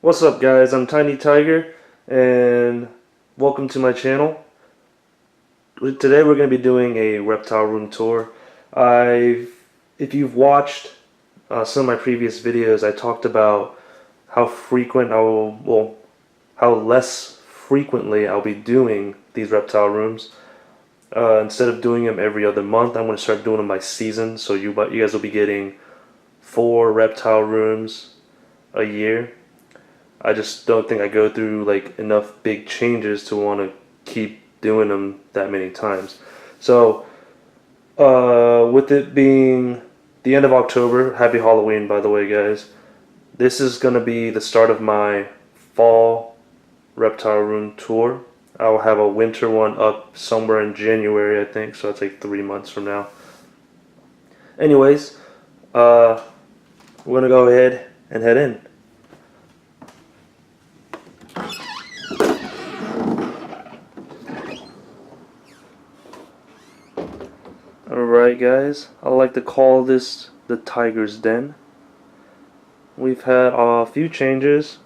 What's up guys, I'm Tiny Tiger and welcome to my channel. Today we're going to be doing a reptile room tour. If you've watched some of my previous videos, I talked about how how less frequently I'll be doing these reptile rooms. Instead of doing them every other month, I'm going to start doing them by season, so you guys will be getting 4 reptile rooms a year. I just don't think I go through like enough big changes to want to keep doing them that many times. So with it being the end of October, happy Halloween by the way guys, this is going to be the start of my fall reptile room tour. I'll have a winter one up somewhere in January I think, so that's like 3 months from now. Anyways, we're going to go ahead and head in. Alright guys, I like to call this the Tiger's Den. We've had a few changes,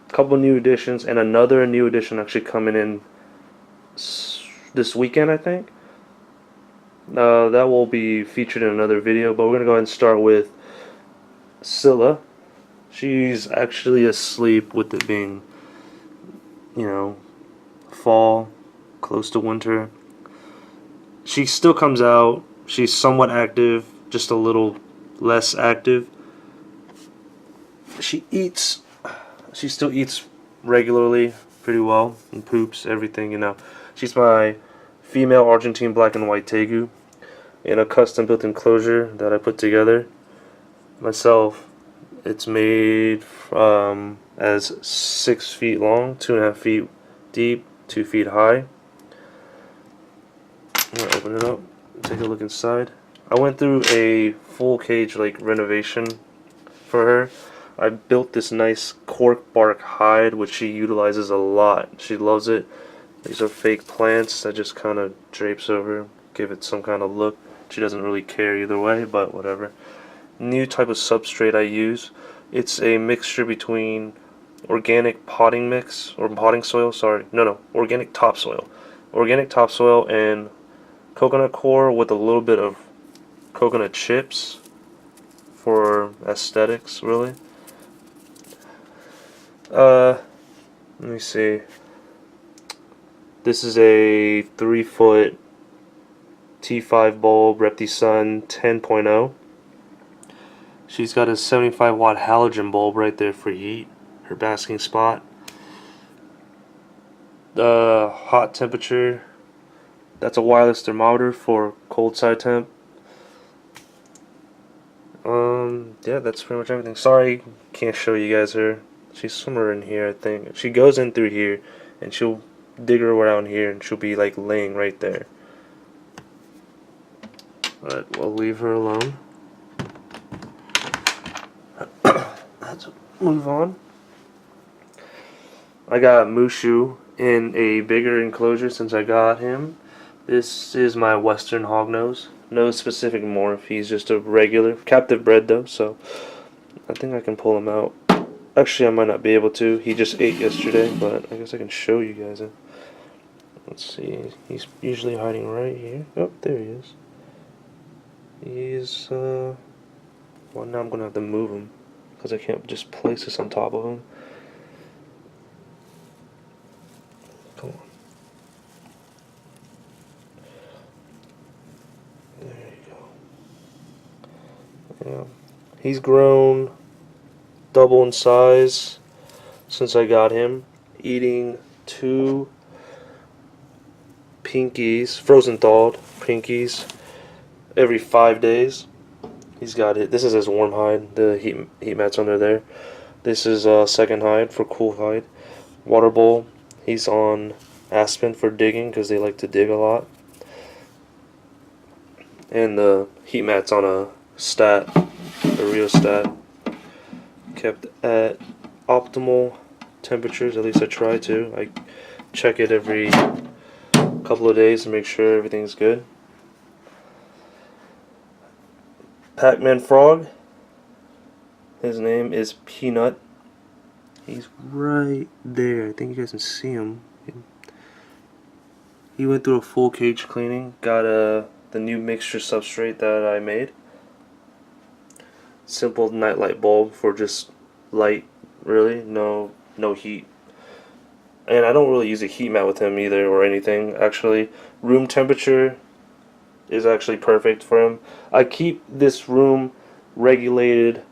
a couple new additions, and another new addition actually coming in this weekend I think. That will be featured in another video, but we're going to go ahead and start with Scylla. She's actually asleep with it being, you know, fall, close to winter. She still comes out. She's somewhat active, just a little less active. She still eats regularly, pretty well, and poops, everything, you know. She's my female Argentine black and white tegu in a custom built enclosure that I put together myself. It's made as 6 feet long, 2.5 feet deep, 2 feet high. I'm gonna open it up and take a look inside. I went through a full cage like renovation for her. I built this nice cork bark hide which she utilizes a lot. She loves it. These are fake plants that just kind of drapes over, give it some kind of look. She doesn't really care either way, but whatever. New type of substrate I use. It's a mixture between organic potting mix, or potting soil, sorry. No, organic topsoil. Organic topsoil and coconut coir with a little bit of coconut chips for aesthetics, really. Let me see. This is a 3-foot T5 bulb, Reptile 10.0. She's got a 75 watt halogen bulb right there for heat, her basking spot. The hot temperature, that's a wireless thermometer for cold side temp. Yeah, that's pretty much everything. Sorry, can't show you guys her. She's somewhere in here, I think. She goes in through here, and she'll dig her around here, and she'll be like laying right there. But we'll leave her alone. Let's move on. I got Mushu in a bigger enclosure since I got him. This is my Western Hognose. No specific morph. He's just a regular captive bred though, so I think I can pull him out. Actually, I might not be able to. He just ate yesterday, but I guess I can show you guys it. Let's see. He's usually hiding right here. Oh, there he is. He's well, now I'm gonna have to move him because I can't just place this on top of him. Come on. There you go. Yeah. He's grown double in size since I got him, eating 2 pinkies, frozen thawed pinkies, every 5 days. He's got it. This is his warm hide. The heat mats under there. This is second hide for cool hide. Water bowl. He's on aspen for digging because they like to dig a lot. And the heat mat's on a stat, a rheostat, kept at optimal temperatures. At least I try to. I check it every a couple of days to make sure everything's good. Pacman Frog. His name is Peanut. He's right there. I think you guys can see him. He went through a full cage cleaning. Got the new mixture substrate that I made. Simple nightlight bulb for just light, really. No heat. And I don't really use a heat mat with him either or anything. Actually, room temperature is actually perfect for him. I keep this room regulated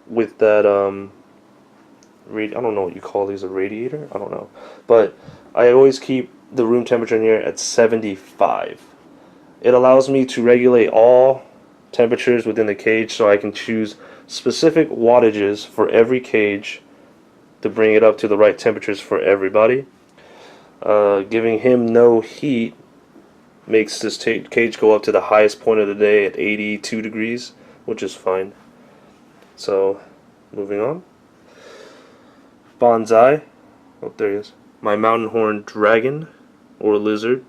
with that I don't know what you call these, a radiator? I don't know. But I always keep the room temperature in here at 75. It allows me to regulate all temperatures within the cage, so I can choose specific wattages for every cage to bring it up to the right temperatures for everybody. Giving him no heat makes this cage go up to the highest point of the day at 82 degrees, which is fine. So, moving on. Bonsai. Oh, there he is. My mountain horn dragon, or lizard.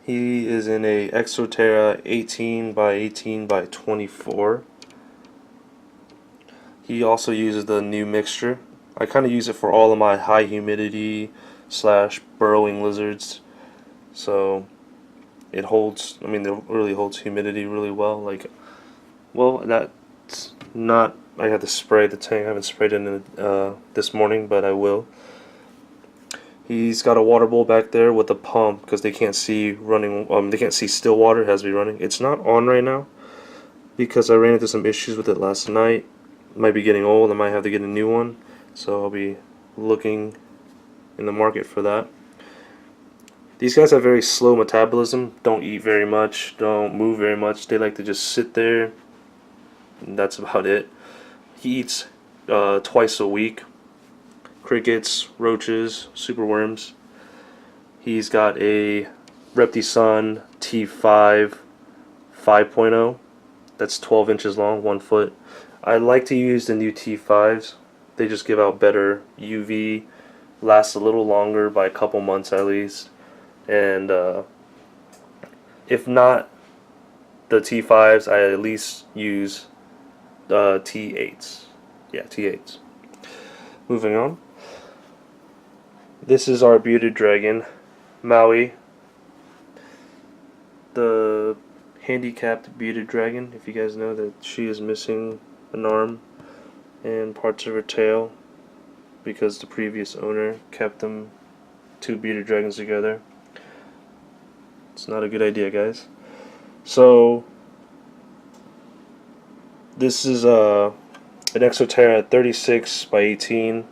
He is in a Exoterra 18 by 18 by 24. He also uses the new mixture. I kind of use it for all of my high humidity / burrowing lizards. So it holds, I mean, it really holds humidity really well. Like, well, that's not, I had to spray the tank. I haven't sprayed it in this morning, but I will. He's got a water bowl back there with a pump because they can't see running. They can't see still water. It has to be running. It's not on right now because I ran into some issues with it last night. It might be getting old. I might have to get a new one. So I'll be looking in the market for that. These guys have very slow metabolism. Don't eat very much. Don't move very much. They like to just sit there. And that's about it. He eats twice a week. Crickets, roaches, superworms. He's got a Reptile T5 5.0. That's 12 inches long, 1 foot. I like to use the new T5s. They just give out better UV, last a little longer by a couple months at least. And if not the T5s, I at least use the T8s. Yeah, T8s. Moving on. This is our bearded dragon, Maui. The handicapped bearded dragon. If you guys know that she is missing an arm and parts of her tail because the previous owner kept them, two bearded dragons together. It's not a good idea, guys. So this is an Exoterra 36 by 18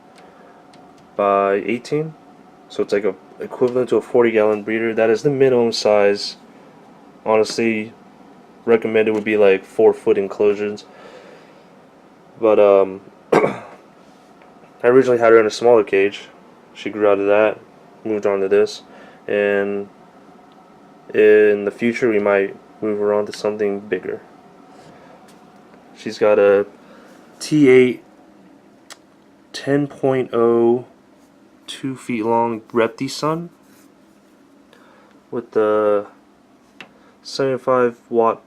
by 18. So it's like a equivalent to a 40-gallon breeder. That is the minimum size. Honestly, recommended would be like 4-foot enclosures. But I originally had her in a smaller cage. She grew out of that, moved on to this, and in the future we might move her on to something bigger. She's got a T8 10.0 2 feet long Reptile with the 75 watt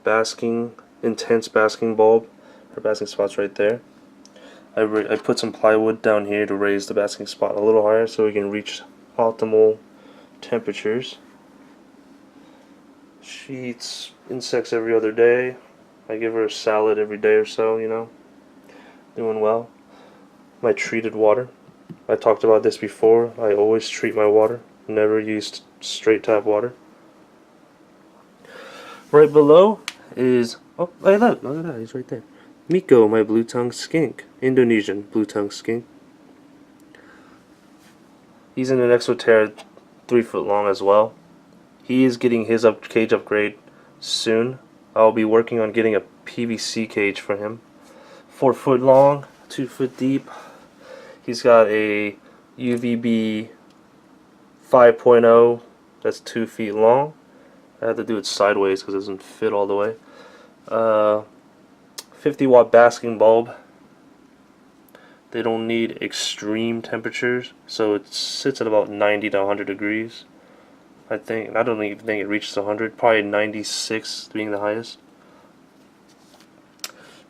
intense basking bulb. Her basking spot's right there. I put some plywood down here to raise the basking spot a little higher so we can reach optimal temperatures. She eats insects every other day. I give her a salad every day or so, you know. Doing well. My treated water. I talked about this before. I always treat my water. Never used straight tap water. Right below is, oh, hey, look at that, he's right there. Miko, my blue-tongued skink. Indonesian blue-tongued skink. He's in an Exoterra 3 foot long as well. He is getting his cage upgrade soon. I'll be working on getting a PVC cage for him. 4 foot long, 2 foot deep. He's got a UVB 5.0 that's 2 feet long. I had to do it sideways because it doesn't fit all the way. 50 watt basking bulb. They don't need extreme temperatures, so it sits at about 90 to 100 degrees. I don't even think it reaches 100, probably 96 being the highest.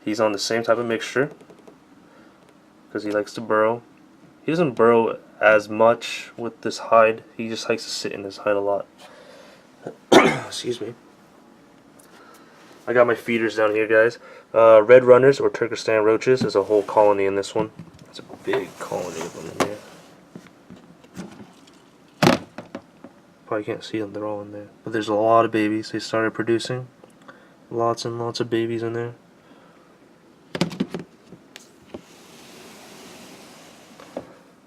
He's on the same type of mixture because he likes to burrow. He doesn't burrow as much with this hide, he just likes to sit in this hide a lot. Excuse me. I got my feeders down here, guys. Red runners or Turkestan roaches. There's a whole colony in this one. It's a big colony of them in here. Probably can't see them, they're all in there. But there's a lot of babies. They started producing. Lots and lots of babies in there.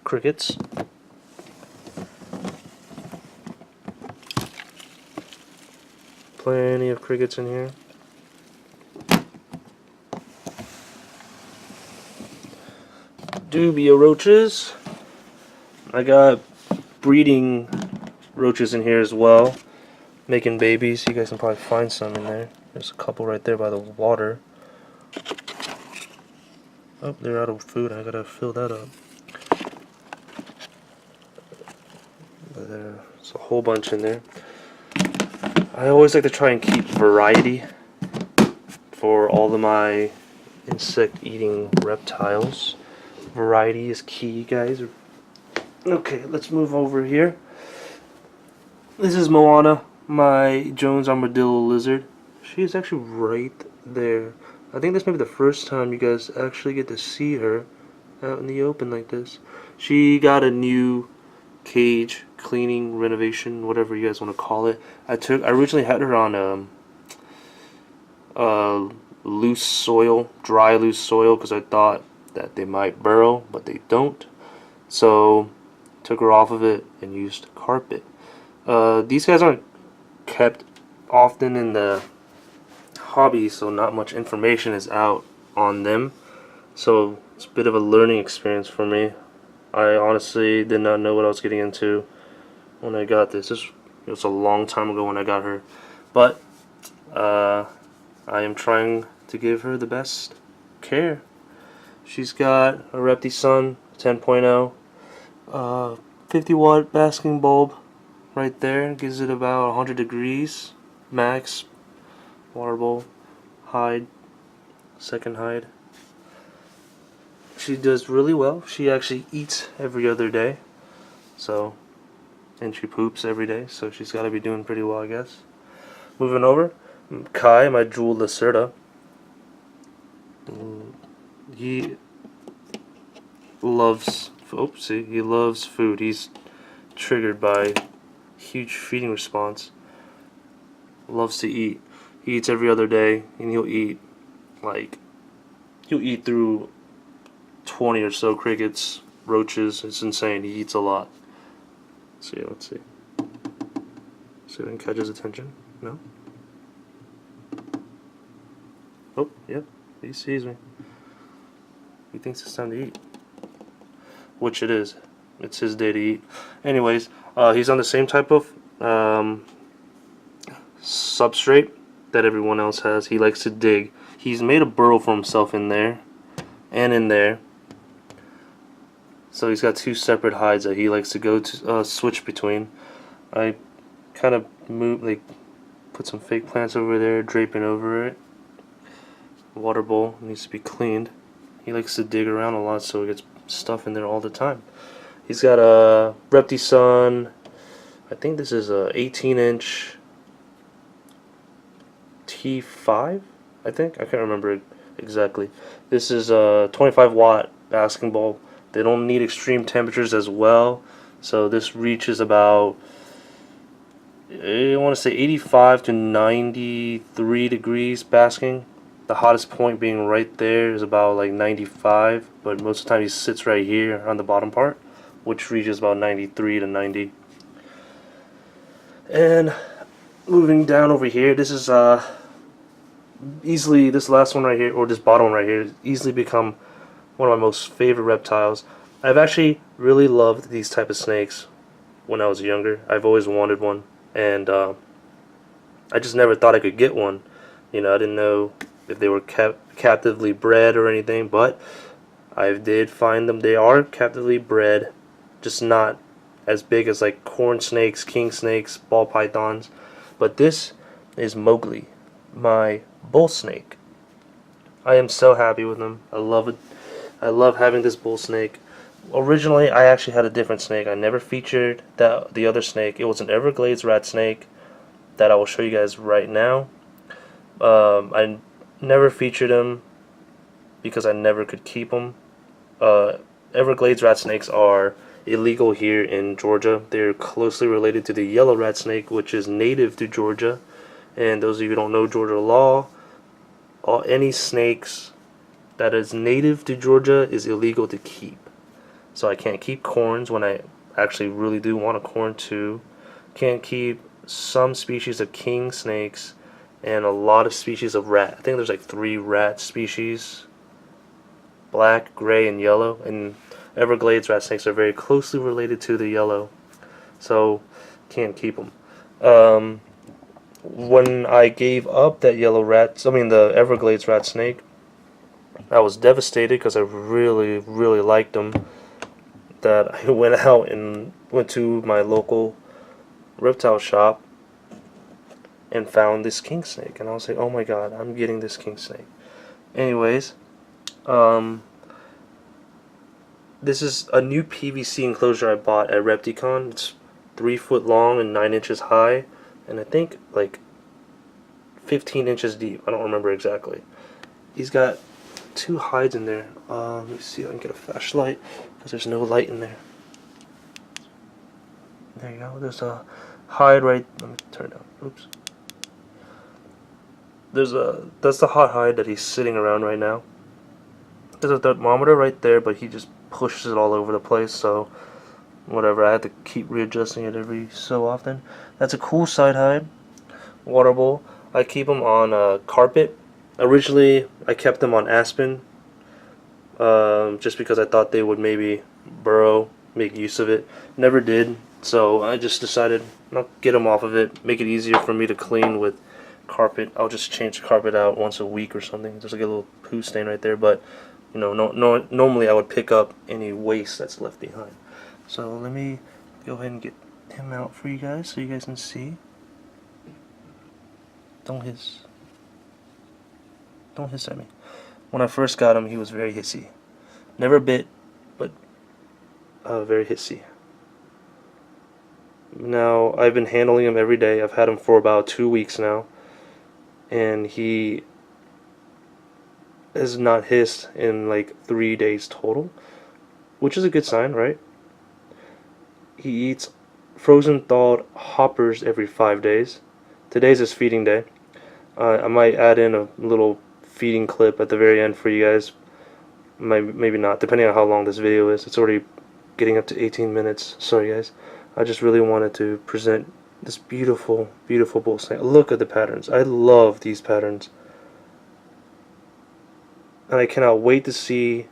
Crickets. Plenty of crickets in here. Dubia roaches. I got breeding roaches in here as well, making babies. You guys can probably find some in there. There's a couple right there by the water. Oh, they're out of food. I gotta fill that up. There's a whole bunch in there. I always like to try and keep variety for all of my insect-eating reptiles. Variety is key, guys. Okay, let's move over here. This is Moana, my Jones Armadillo Lizard. She's actually right there. I think this may be the first time you guys actually get to see her out in the open like this. She got a new cage, cleaning, renovation, whatever you guys want to call it. I originally had her on loose soil, dry loose soil, because I thought that they might burrow, but they don't. So took her off of it and used carpet. These guys aren't kept often in the hobby, so not much information is out on them. So it's a bit of a learning experience for me. I honestly did not know what I was getting into when I got this. It was a long time ago when I got her, but I am trying to give her the best care. She's got a Reptile 10.0, 50-watt basking bulb right there. Gives it about 100 degrees max. Water bowl, hide, second hide. She does really well. She actually eats every other day, so, and she poops every day, so she's got to be doing pretty well, I guess. Moving over, Kai, my jewel Lacerda. He loves, he loves food. He's triggered by huge feeding response. Loves to eat. He eats every other day, and he'll eat through 20 or so crickets, roaches. It's insane. He eats a lot. Let's see. See if I can catch his attention. No? Oh, yep. He sees me. He thinks it's time to eat. Which it is. It's his day to eat. Anyways, he's on the same type of substrate that everyone else has. He likes to dig. He's made a burrow for himself in there and in there. So he's got two separate hides that he likes to go to switch between. I kind of put some fake plants over there, draping over it. Water bowl needs to be cleaned. He likes to dig around a lot, so he gets stuff in there all the time. He's got a Reptile, I think this is a 18-inch T5, I think. I can't remember it exactly. This is a 25-watt basking bulb. They don't need extreme temperatures as well, so this reaches about, I want to say 85 to 93 degrees basking. The hottest point being right there is about like 95, but most of the time he sits right here on the bottom part, which reaches about 93 to 90. And moving down over here, this is easily, this last one right here, or this bottom one right here, easily become one of my most favorite reptiles. I've actually really loved these type of snakes when I was younger. I've always wanted one, and I just never thought I could get one. You know, I didn't know if they were captively bred or anything, but I did find them. They are captively bred, just not as big as like corn snakes, king snakes, ball pythons. But this is Mowgli, my bull snake. I am so happy with him. I love it. I love having this bull snake. Originally, I actually had a different snake. I never featured the other snake. It was an Everglades rat snake that I will show you guys right now. I never featured him because I never could keep him. Everglades rat snakes are illegal here in Georgia. They're closely related to the yellow rat snake, which is native to Georgia. And those of you who don't know Georgia law, any snakes that is native to Georgia is illegal to keep. So I can't keep corns when I actually really do want a corn too. Can't keep some species of king snakes and a lot of species of rat. I think there's like 3 rat species: black, gray, and yellow. And Everglades rat snakes are very closely related to the yellow, so can't keep them. When I gave up that the Everglades rat snake, I was devastated because I really, really liked them. That I went out and went to my local reptile shop and found this king snake, and I was like, oh my god, I'm getting this king snake. Anyways, this is a new PVC enclosure I bought at Repticon. It's 3 foot long and 9 inches high, and I think like 15 inches deep. I don't remember exactly. He's got 2 hides in there. Let me see if I can get a flashlight because there's no light in there. There you go. There's a hide right. Let me turn it down. Oops. That's the hot hide that he's sitting around right now. There's a thermometer right there, but he just pushes it all over the place, so whatever. I had to keep readjusting it every so often. That's a cool side hide. Water bowl. I keep them on carpet. Originally, I kept them on aspen, just because I thought they would maybe burrow, make use of it. Never did, so I just decided not get them off of it, make it easier for me to clean with carpet. I'll just change the carpet out once a week or something. There's like a little poo stain right there, but you know, normally I would pick up any waste that's left behind. So let me go ahead and get him out for you guys so you guys can see. Don't hiss. Don't hiss at me. When I first got him, he was very hissy. Never bit, but very hissy. Now, I've been handling him every day. I've had him for about 2 weeks now, and he has not hissed in like 3 days total, which is a good sign, right? He eats frozen thawed hoppers every 5 days. Today's his feeding day. I might add in a little feeding clip at the very end for you guys. Maybe not, depending on how long this video is. It's already getting up to 18 minutes. Sorry guys. I just really wanted to present this beautiful, beautiful bull snake. Look at the patterns. I love these patterns. And I cannot wait to see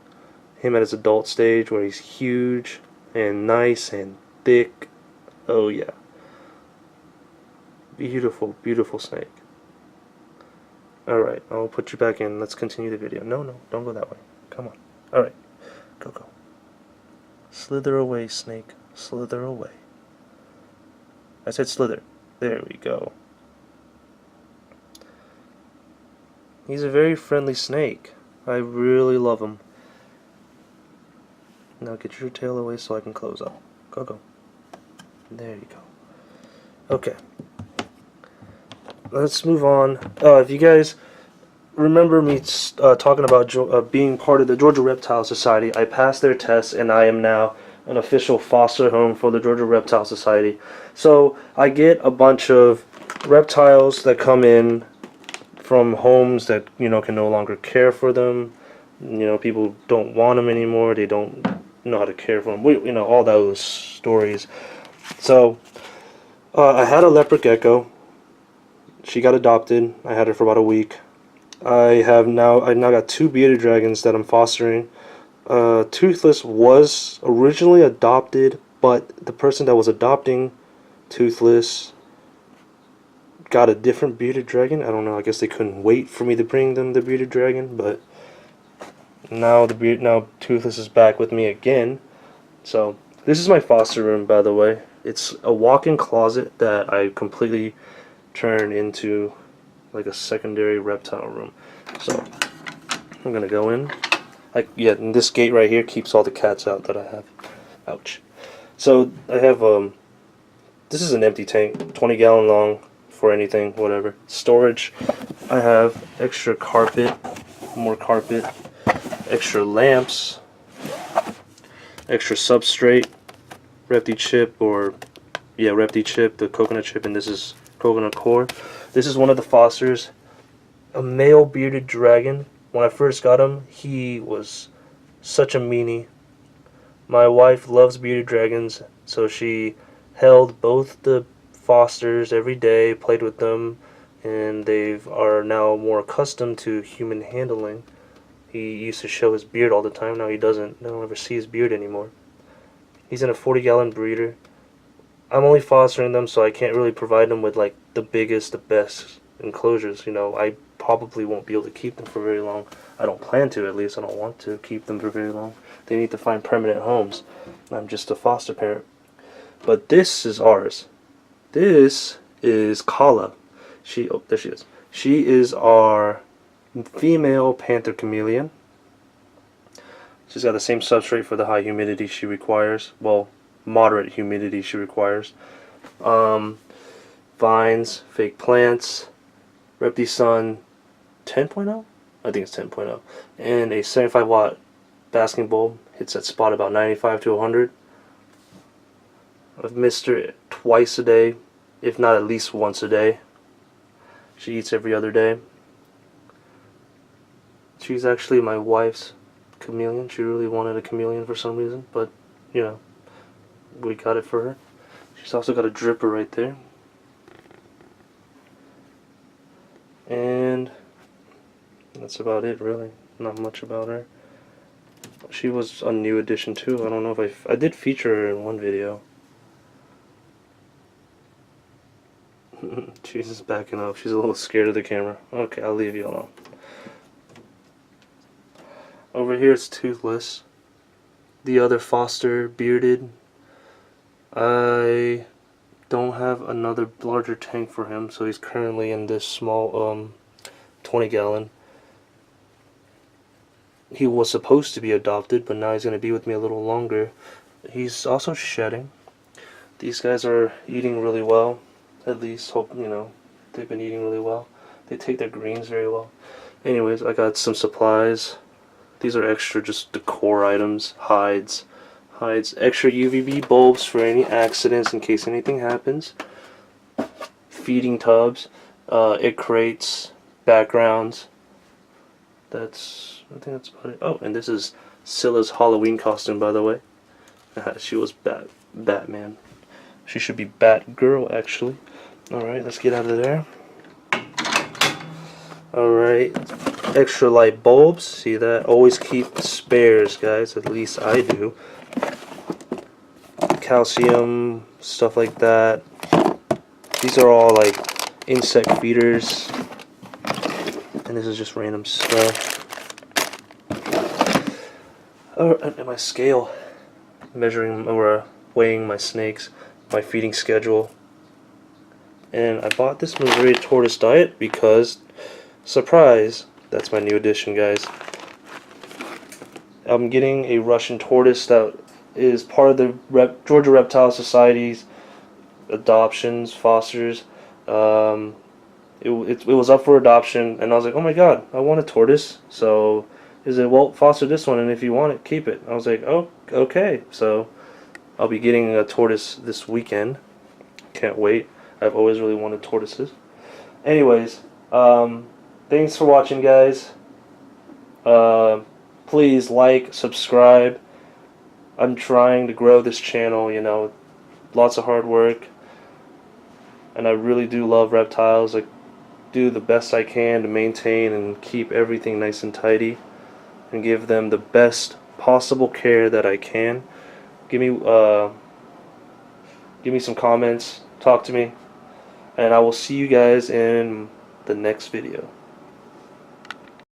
him at his adult stage where he's huge and nice and thick. Oh yeah. Beautiful, beautiful snake. Alright, I'll put you back in. Let's continue the video. No, don't go that way. Come on. Alright. Go. Slither away, snake. Slither away. I said slither. There we go. He's a very friendly snake. I really love him. Now get your tail away so I can close up. Go. There you go. Okay. Let's move on. If you guys remember me talking about being part of the Georgia Reptile Society, I passed their test and I am now an official foster home for the Georgia Reptile Society. So I get a bunch of reptiles that come in from homes that can no longer care for them. People don't want them anymore. They don't know how to care for them. All those stories. So I had a leopard gecko. She got adopted. I had her for about a week. I now got 2 bearded dragons that I'm fostering. Toothless was originally adopted, but the person that was adopting Toothless got a different bearded dragon. I don't know. I guess they couldn't wait for me to bring them the bearded dragon, but Now now Toothless is back with me again. So this is my foster room, by the way. It's a walk-in closet that I completely turned into like a secondary reptile room. So I'm gonna go in. Yeah, and this gate right here keeps all the cats out that I have. Ouch. So I have this is an empty tank, 20-gallon long for anything, whatever. Storage. I have extra carpet, more carpet, extra lamps, extra substrate, Repti chip, Repti chip, the coconut chip, and this is coconut core. This is one of the fosters, a male bearded dragon. When I first got him, he was such a meanie. My wife loves bearded dragons, so she held both the fosters every day, played with them, and they are now more accustomed to human handling. He used to show his beard all the time. Now he doesn't. I don't ever see his beard anymore. He's in a 40-gallon breeder. I'm only fostering them, so I can't really provide them with like the biggest, the best enclosures. You know, I probably won't be able to keep them for very long. I don't plan to, at least. I don't want to keep them for very long. They need to find permanent homes. I'm just a foster parent. But this is ours. This is Kala. Oh, there she is. She is our female panther chameleon. She's got the same substrate for the high humidity she requires. Well, moderate humidity she requires. Vines, fake plants, Repti Sun 10.0? I think it's 10.0. And a 75-watt basking bulb. Hits that spot about 95 to 100. I've missed her twice a day, if not at least once a day. She eats every other day. She's actually my wife's chameleon. She really wanted a chameleon for some reason, but you know, we got it for her. She's also got a dripper right there. And that's about it, really. Not much about her. She was a new addition too. I don't know if I did feature her in one video. She's just backing up. She's a little scared of the camera. Okay, I'll leave you alone. Over here it's Toothless. The other foster, bearded. I don't have another larger tank for him, so he's currently in this small 20-gallon. He was supposed to be adopted, but now he's going to be with me a little longer. He's also shedding. These guys are eating really well. At least, hope, you know, they've been eating really well. They take their greens very well. Anyways, I got some supplies. These are extra, just decor items. Hides, extra UVB bulbs for any accidents in case anything happens. Feeding tubs, egg crates, backgrounds. I think that's about it. Oh, and this is Scylla's Halloween costume, by the way. She was Batman. She should be Batgirl, actually. Alright, let's get out of there. Alright, extra light bulbs. See that? Always keep spares, guys. At least I do. Calcium, stuff like that. These are all like insect feeders. And this is just random stuff. Oh, and my scale. Measuring or weighing my snakes. My feeding schedule. And I bought this Missouri Tortoise Diet because, surprise, that's my new addition, guys. I'm getting a Russian tortoise that is part of the Georgia Reptile Society's adoptions, fosters. It was up for adoption, and I was like, oh my god, I want a tortoise. So he said, well, foster this one, and if you want it, keep it. I was like, oh, okay. So I'll be getting a tortoise this weekend. Can't wait. I've always really wanted tortoises. Anyways, thanks for watching, guys. Please like, subscribe. I'm trying to grow this channel, you know, lots of hard work. And I really do love reptiles. I do the best I can to maintain and keep everything nice and tidy and give them the best possible care that I can. Give me some comments, talk to me, and I will see you guys in the next video.